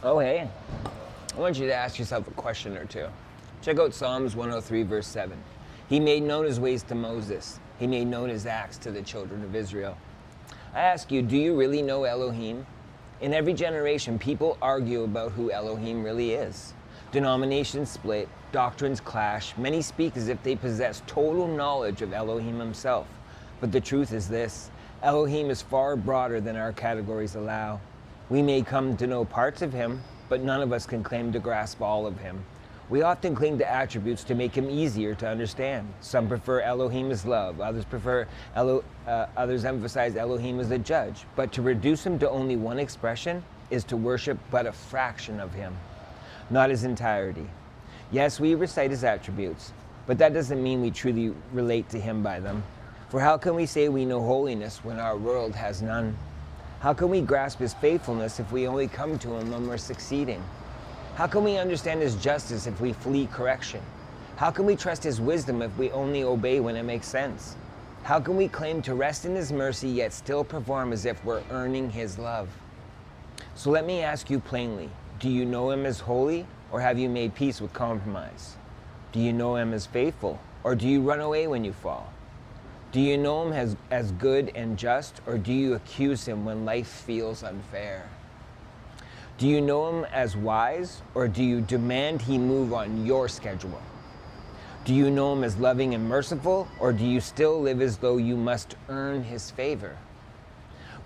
Oh, hey. I want you to ask yourself a question or two. Check out Psalms 103, verse 7. He made known his ways to Moses. He made known his acts to the children of Israel. I ask you, do you really know Elohim? In every generation, people argue about who Elohim really is. Denominations split, doctrines clash. Many speak as if they possess total knowledge of Elohim himself. But the truth is this: Elohim is far broader than our categories allow. We may come to know parts of him, but none of us can claim to grasp all of him. We often cling to attributes to make him easier to understand. Some prefer Elohim as love, others emphasize Elohim as a judge. But to reduce him to only one expression is to worship but a fraction of him, not his entirety. Yes, we recite his attributes, but that doesn't mean we truly relate to him by them. For how can we say we know holiness when our world has none? How can we grasp his faithfulness if we only come to him when we're succeeding? How can we understand his justice if we flee correction? How can we trust his wisdom if we only obey when it makes sense? How can we claim to rest in his mercy yet still perform as if we're earning his love? So let me ask you plainly, do you know him as holy, or have you made peace with compromise? Do you know him as faithful, or do you run away when you fall? Do you know him as good and just, or do you accuse him when life feels unfair? Do you know him as wise, or do you demand he move on your schedule? Do you know him as loving and merciful, or do you still live as though you must earn his favor?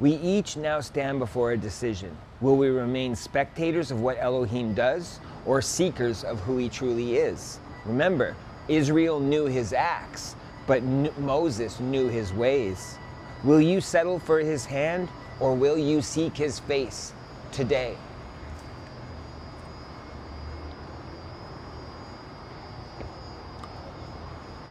We each now stand before a decision. Will we remain spectators of what Elohim does, or seekers of who he truly is? Remember, Israel knew his acts, but Moses knew his ways. Will you settle for his hand, or will you seek his face today?